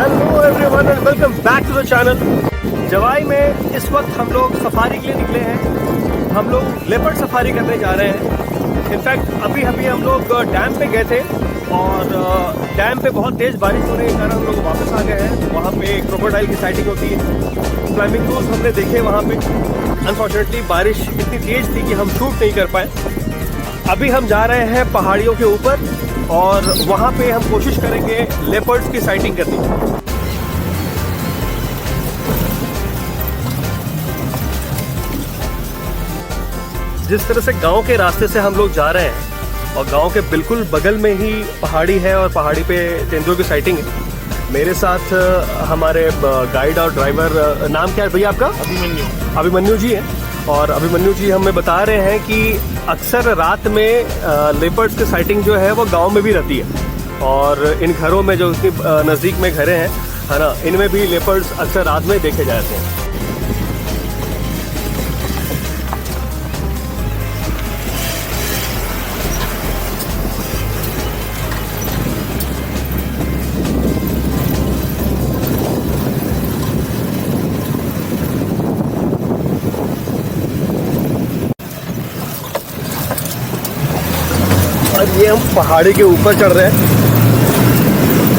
Hello everyone and welcome back to the channel. Jawai में इस वक्त हम लोग सफारी के लिए निकले हैं। हम लोग लेपर्ड सफारी करने जा रहे हैं। इनफैक्ट अभी हम लोग डैम पे गए थे और डैम पे बहुत तेज़ बारिश होने के कारण हम लोग वापस आ गए हैं। वहाँ पे क्रोकोडाइल की साइटिंग होती है, फ्लैमिंगोस हमने देखे वहाँ पे। अनफॉर्चुनेटली बारिश इतनी तेज़ थी कि हम शूट नहीं कर पाए। अभी हम जा रहे हैं पहाड़ियों के ऊपर और वहाँ पे हम कोशिश करेंगे लेपर्ड्स की साइटिंग करने की। जिस तरह से गांव के रास्ते से हम लोग जा रहे हैं और गांव के बिल्कुल बगल में ही पहाड़ी है और पहाड़ी पे तेंदुओं की साइटिंग है। मेरे साथ हमारे गाइड और ड्राइवर, नाम क्या है भैया आपका? अभिमन्यु जी है। और अभिमन्यु जी हमें बता रहे हैं कि अक्सर रात में लेपर्ड्स की साइटिंग जो है वो गांव में भी रहती है और इन घरों में जो इतनी नज़दीक में घरें हैं, है ना, इनमें भी लेपर्ड्स अक्सर रात में देखे जाते हैं। ये हम पहाड़ी के ऊपर चढ़ रहे हैं।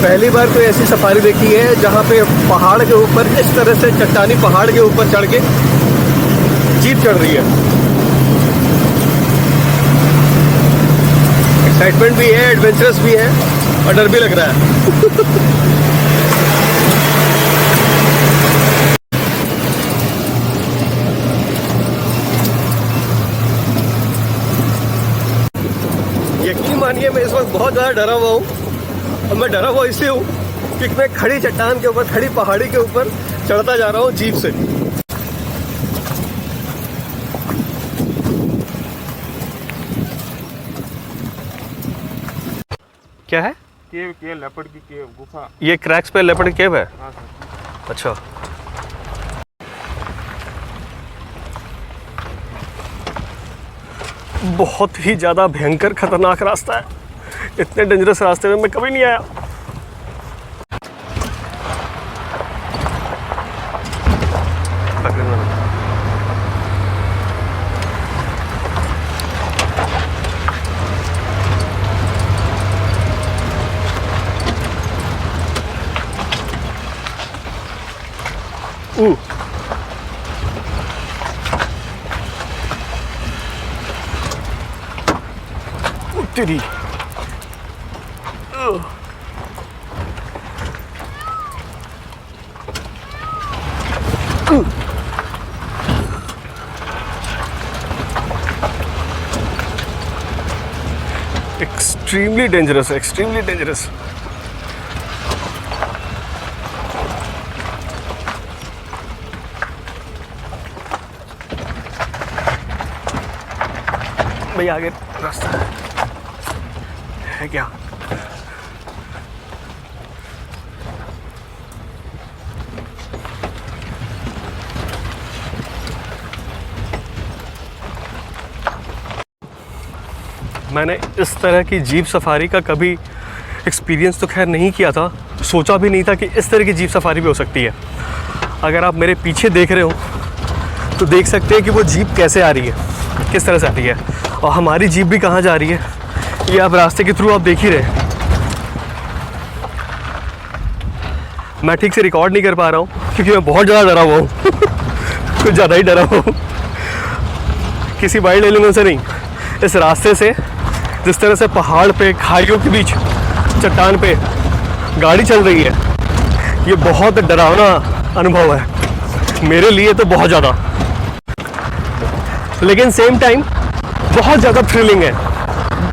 पहली बार कोई ऐसी सफारी देखी है जहाँ पे पहाड़ के ऊपर इस तरह से चट्टानी पहाड़ के ऊपर चढ़ के जीप चढ़ रही है। एक्साइटमेंट भी है, एडवेंचरस भी है और डर भी लग रहा है। यकीन मानिए मैं इस वक्त बहुत ज़्यादा डरा हुआ हूँ और मैं डरा हुआ इसलिए हूँ कि मैं खड़ी चट्टान के ऊपर, खड़ी पहाड़ी के ऊपर चढ़ता जा रहा हूँ जीप से। क्या है? केव लेपर्ड की केव, गुफा। ये क्रैक्स पे लेपर्ड की केव है? हाँ सर। अच्छा। बहुत ही ज़्यादा भयंकर खतरनाक रास्ता है। इतने डेंजरस रास्ते में मैं कभी नहीं आया। तेरी एक्सट्रीमली डेंजरस है, एक्सट्रीमली डेंजरस। भैया आगे रास्ता है क्या? मैंने इस तरह की जीप सफारी का कभी एक्सपीरियंस तो खैर नहीं किया था, सोचा भी नहीं था कि इस तरह की जीप सफारी भी हो सकती है। अगर आप मेरे पीछे देख रहे हो तो देख सकते हैं कि वो जीप कैसे आ रही है, किस तरह से आ रही है और हमारी जीप भी कहाँ जा रही है, ये आप रास्ते के थ्रू आप देख ही रहे हैं। मैं ठीक से रिकॉर्ड नहीं कर पा रहा हूँ क्योंकि मैं बहुत ज़्यादा डरा हुआ हूँ। कुछ ज़्यादा ही डरा हुआ हूँ, किसी वाइल्ड एनिमल से नहीं, इस रास्ते से। जिस तरह से पहाड़ पे, खाइयों के बीच, चट्टान पे गाड़ी चल रही है, ये बहुत डरावना अनुभव है मेरे लिए तो, बहुत ज़्यादा। लेकिन सेम टाइम बहुत ज़्यादा थ्रिलिंग है,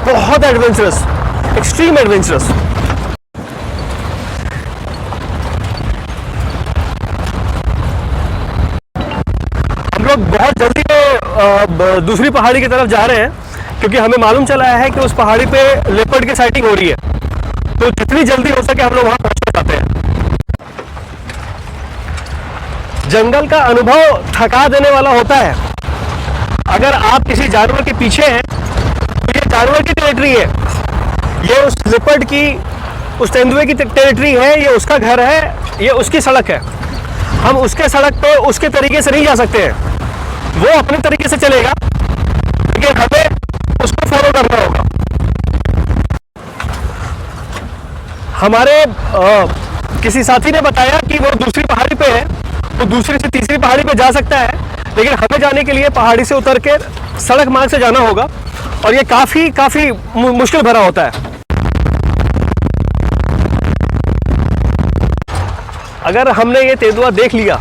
बहुत एडवेंचरस, एक्सट्रीम एडवेंचरस। हम लोग बहुत जल्दी दूसरी पहाड़ी की तरफ जा रहे हैं क्योंकि हमें मालूम चला है कि उस पहाड़ी पे लेपर्ड की साइटिंग हो रही है, तो जितनी जल्दी हो सके हम लोग वहां पहुंचना चाहते हैं। जंगल का अनुभव थका देने वाला होता है। अगर आप किसी जानवर के पीछे हैं तो ये जानवर की टेरिटरी है, ये उस लेपर्ड की उस तेंदुए की टेरिटरी है, ये उसका घर है, ये उसकी सड़क है। हम उसके सड़क पे उसके तरीके से नहीं जा सकते हैं, वो अपने तरीके से चलेगा, लेकिन हमें उसको फॉलो करना होगा। हमारे किसी साथी ने बताया कि वो दूसरी पहाड़ी पे है, वो दूसरी से तीसरी पहाड़ी पे जा सकता है, लेकिन हमें जाने के लिए पहाड़ी से उतर के सड़क मार्ग से जाना होगा, और ये काफ़ी मुश्किल भरा होता है। अगर हमने ये तेंदुआ देख लिया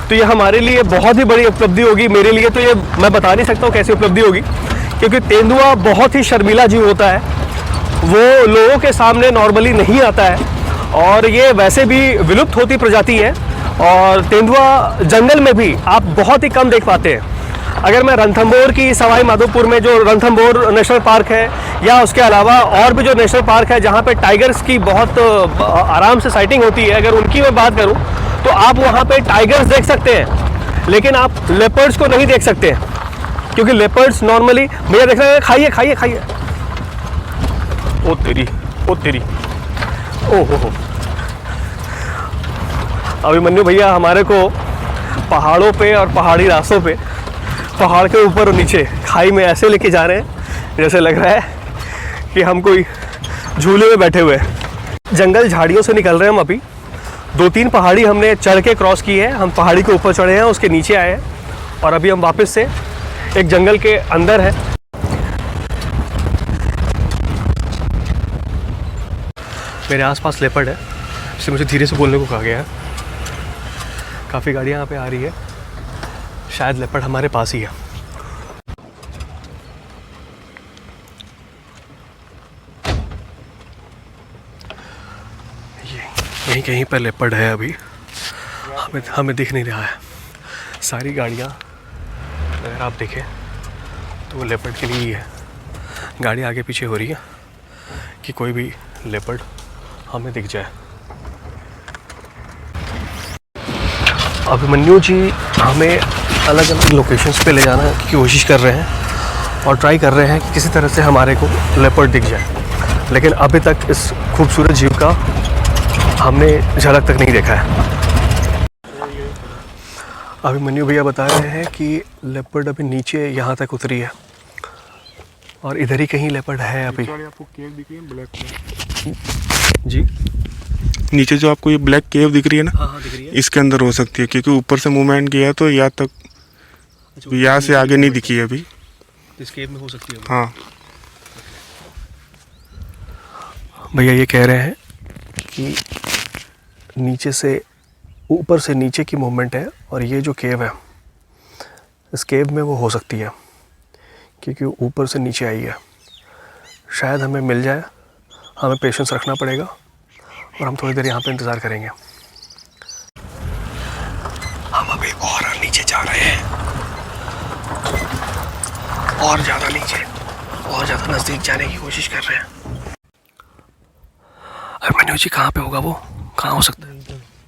तो ये हमारे लिए बहुत ही बड़ी उपलब्धि होगी। मेरे लिए तो ये मैं बता नहीं सकता हूँ कैसी उपलब्धि होगी, क्योंकि तेंदुआ बहुत ही शर्मीला जीव होता है, वो लोगों के सामने नॉर्मली नहीं आता है, और ये वैसे भी विलुप्त होती प्रजाति है, और तेंदुआ जंगल में भी आप बहुत ही कम देख पाते हैं। अगर मैं रणथंभौर की सवाई माधोपुर में जो रणथंभौर नेशनल पार्क है, या उसके अलावा और भी जो नेशनल पार्क है जहाँ पे टाइगर्स की बहुत आराम से साइटिंग होती है, अगर उनकी मैं बात करूँ तो आप वहाँ पे टाइगर्स देख सकते हैं, लेकिन आप लेपर्ड्स को नहीं देख सकते, क्योंकि लेपर्ड्स नॉर्मली, भैया देख रहे हैं, खाइए खाइए खाइए, ओ तेरी, ओ हो। अभिमन्यु भैया हमारे को पहाड़ों पे और पहाड़ी रास्तों पे, पहाड़ के ऊपर और नीचे खाई में ऐसे लेके जा रहे हैं जैसे लग रहा है कि हम कोई झूले में बैठे हुए हैं। जंगल झाड़ियों से निकल रहे हैं हम अभी। 2-3 पहाड़ी हमने चढ़ के क्रॉस की है, हम पहाड़ी के ऊपर चढ़े हैं, उसके नीचे आए हैं, और अभी हम वापस से एक जंगल के अंदर है। मेरे आसपास लेपर्ड है, इसलिए मुझे धीरे से बोलने को कहा गया है। काफ़ी गाड़ियाँ यहाँ पे आ रही है, शायद लेपर्ड हमारे पास ही है। यहीं कहीं पर लेपर्ड है, अभी हमें दिख नहीं रहा है। सारी गाड़ियाँ अगर आप देखें तो वो लेपर्ड के लिए ही है। गाड़ी आगे पीछे हो रही है कि कोई भी लेपर्ड हमें दिख जाए। अभिमन्यु जी हमें अलग अलग लोकेशंस पे ले जाने की कोशिश कर रहे हैं, और ट्राई कर रहे हैं कि किसी तरह से हमारे को लेपर्ड दिख जाए, लेकिन अभी तक इस खूबसूरत जीव का हमने झलक तक नहीं देखा है। अभिमन्यु भैया बता रहे हैं कि लेपर्ड अभी नीचे यहाँ तक उतरी है, और इधर ही कहीं लेपर्ड है अभी। आपको केव दिख रही है ब्लैक जी, नीचे जो आपको ये ब्लैक केव दिख रही है ना, हाँ दिख रही है। इसके अंदर हो सकती है, क्योंकि ऊपर से मूवमेंट किया तो यहाँ तक, यहाँ से आगे नहीं दिखी है अभी। इस केव में हो सकती है। हाँ भैया ये कह रहे हैं कि नीचे से ऊपर से नीचे की मूवमेंट है, और ये जो केव है, इस केव में वो हो सकती है, क्योंकि ऊपर से नीचे आई है। शायद हमें मिल जाए, हमें पेशेंस रखना पड़ेगा, और हम थोड़ी देर यहाँ पे इंतज़ार करेंगे। हम अभी और नीचे जा रहे हैं, और ज़्यादा नीचे, और ज़्यादा नज़दीक जाने की कोशिश कर रहे हैं। अभिमन्यु जी कहाँ पे होगा वो, कहाँ हो सकता है?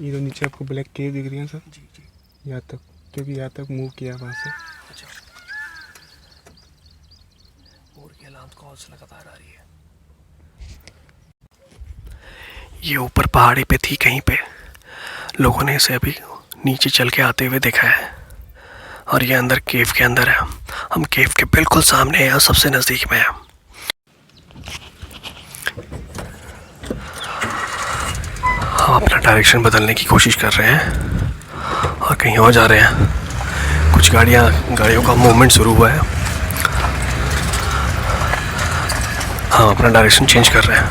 ये तो नीचे आपको ब्लैक केव दिख रही है सर, जी जी, यहाँ तक, क्योंकि यहाँ तक मूव किया वहाँ से। अच्छा, मोर की अलार्म कॉल से लगातार आ रही है। ये ऊपर पहाड़ी पे थी कहीं पे, लोगों ने इसे अभी नीचे चल के आते हुए देखा है, और ये अंदर केव के अंदर है। हम केव के बिल्कुल सामने हैं, सबसे नज़दीक में है। हम अपना डायरेक्शन बदलने की कोशिश कर रहे हैं और कहीं और जा रहे हैं। कुछ गाड़ियों का मूवमेंट शुरू हुआ है। हम अपना डायरेक्शन चेंज कर रहे हैं।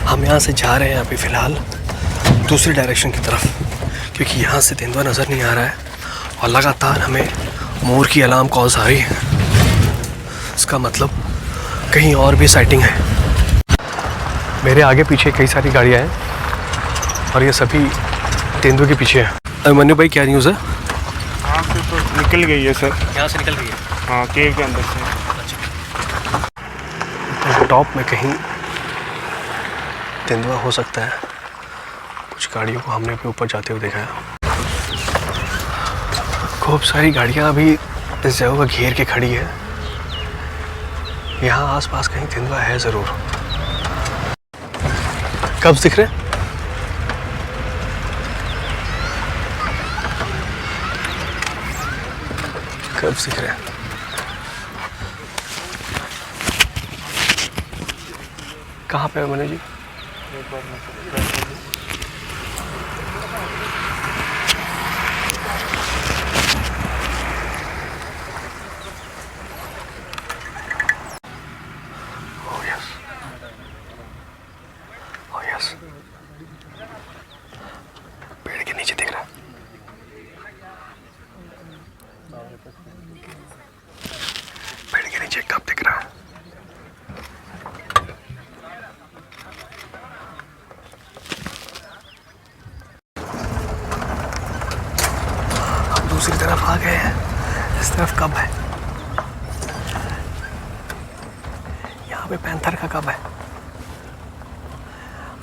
हम यहाँ से जा रहे हैं अभी फ़िलहाल दूसरी डायरेक्शन की तरफ, क्योंकि यहाँ से तेंदुआ नज़र नहीं आ रहा है, और लगातार हमें मोर की अलार्म कॉल्स आ रही है। इसका मतलब कहीं और भी साइटिंग है। मेरे आगे पीछे कई सारी गाड़ियाँ हैं, और ये सभी तेंदुए के पीछे हैं। अभिमन्यु भाई क्या न्यूज़ है? यहाँ से तो निकल गई है सर। यहाँ से निकल गई है? हाँ, केव के अंदर से। टॉप में कहीं तेंदुआ हो सकता है। कुछ गाड़ियों को हमने भी ऊपर जाते हुए देखा है। खूब सारी गाड़ियाँ अभी इस जगह को घेर के खड़ी है। यहाँ आसपास कहीं तेंदुआ है ज़रूर। कब्स दिख रहे हैं? कब्स दिख रहे हैं। कहाँ पे है मनु जी? पेड़ के नीचे दिख रहा है। पेड़ के नीचे कब दिख रहा है? हम दूसरी तरफ आ गए हैं। इस तरफ कब है? यहाँ पे पैंथर का कब है?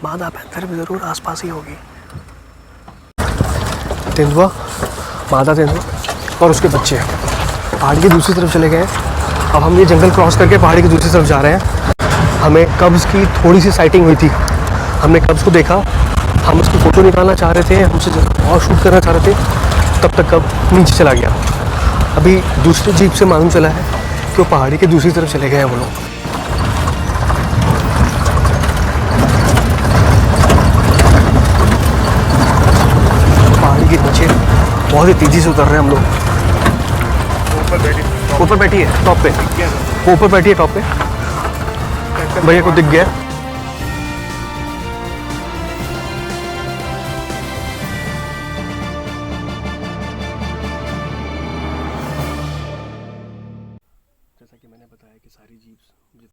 मादा पैंथर भी जरूर आसपास ही होगी। तेंदुआ, मादा तेंदुआ और उसके बच्चे पहाड़ी की दूसरी तरफ चले गए। अब हम ये जंगल क्रॉस करके पहाड़ी की दूसरी तरफ जा रहे हैं। हमें कब्स की थोड़ी सी साइटिंग हुई थी, हमने कब्स को देखा, हम उसकी फ़ोटो निकालना चाह रहे थे, हमसे और शूट करना चाह रहे थे, तब तक कब नीचे चला गया। अभी दूसरे जीप से मालूम चला है कि वो पहाड़ी के दूसरी तरफ चले गए हैं वो लोग। के नीचे बहुत ही तेजी से उतर रहे हैं हम लोग। ऊपर बैठी है टॉप पे, वो ऊपर बैठी है टॉप पे। भैया को दिख गया।